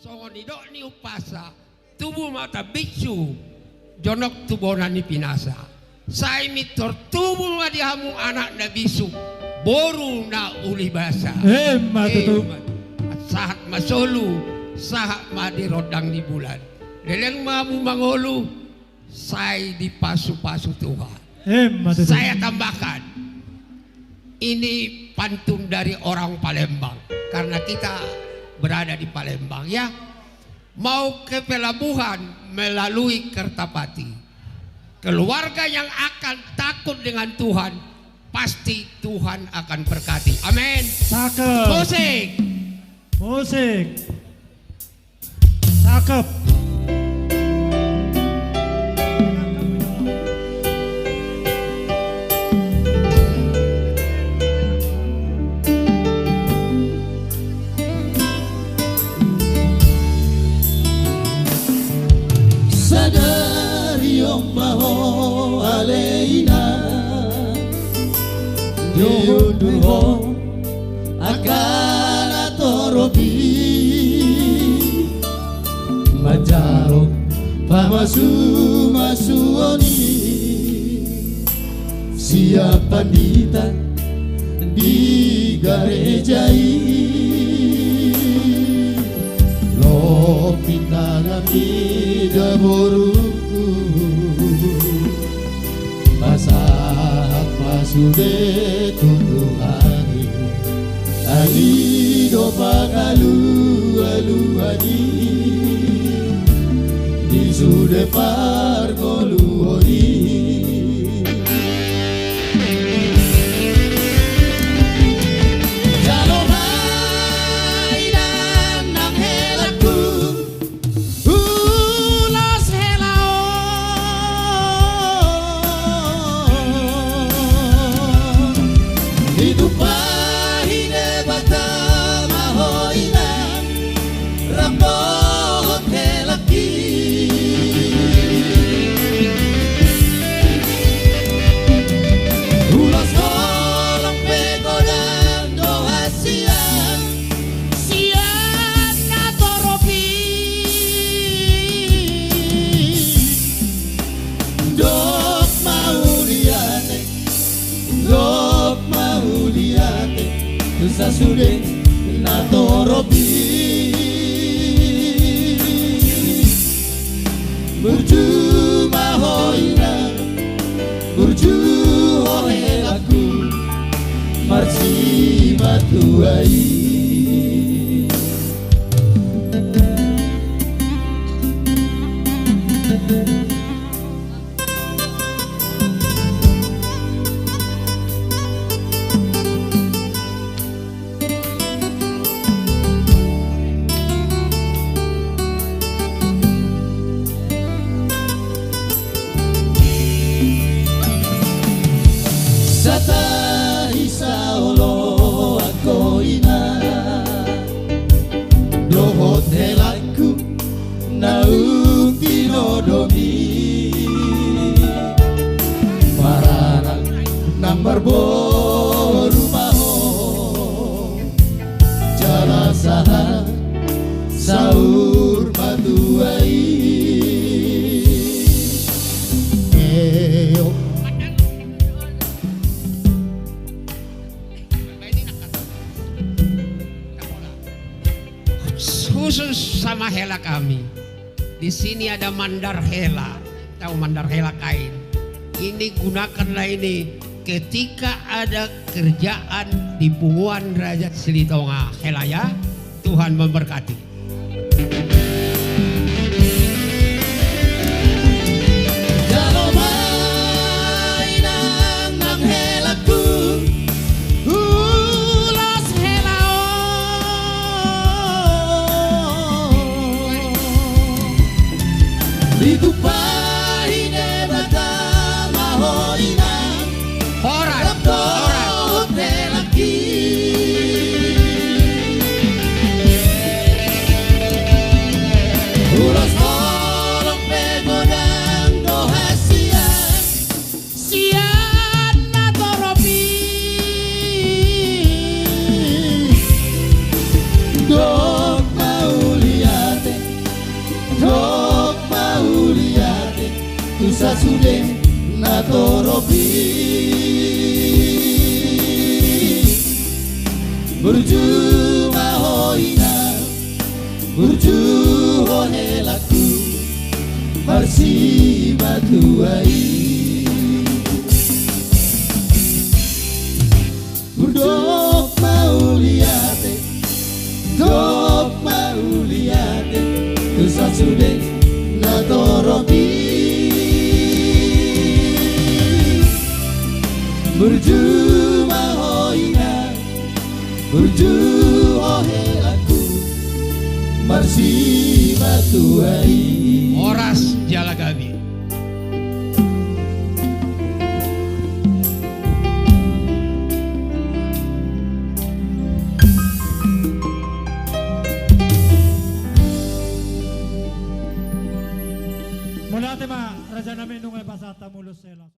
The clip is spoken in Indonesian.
Songonidok ni upasa tubuh mata biksu jonok tubonan ni pinasa. Saya mitor tubuh ma dihamu anak na bisu boru na uli basa. Matutup. Sahat masolu sahat ma di rodang di bulan. Leleng mamu mangolu saya dipasu-pasu Tuhan. Saya tambahkan ini pantun dari orang Palembang karena kita berada di Palembang ya. Mau ke pelabuhan melalui Kertapati. Keluarga yang akan takut dengan Tuhan pasti Tuhan akan berkati. Amin. Cakep. Musik. Musik. Cakep. Maho aleina Diunduho akan atorobi Majarok pamasu-masuoni Siapa nita di garejai Lo pinangami daboruku Masahat masude tutuhani Alido pagalu-aluani Disude pargoluhoni Sasude natorobi Burju mahoina Burju hohelaku Marsi matuai Sata isa olo ako ina Dohot helaku naung tinodomi Mararang nambar boru maho Jala saha saur matuai Khusus sama hela kami. Di sini ada mandar hela, tahu mandar hela kain. Ini gunakanlah ini ketika ada kerjaan di Punguan Raja Silitonga hela ya. Tuhan memberkati. Itu pahine batama hoina Horas Rapot telaki sude na torobi burju mahoina burju honelaku marsi batuai Dok mauliate Tusa sude na torobi Burju mahoina Burju ohelaku Marsi batuai Oras Jalagabi. Mula tema raja namin nung ay basata mulos selos.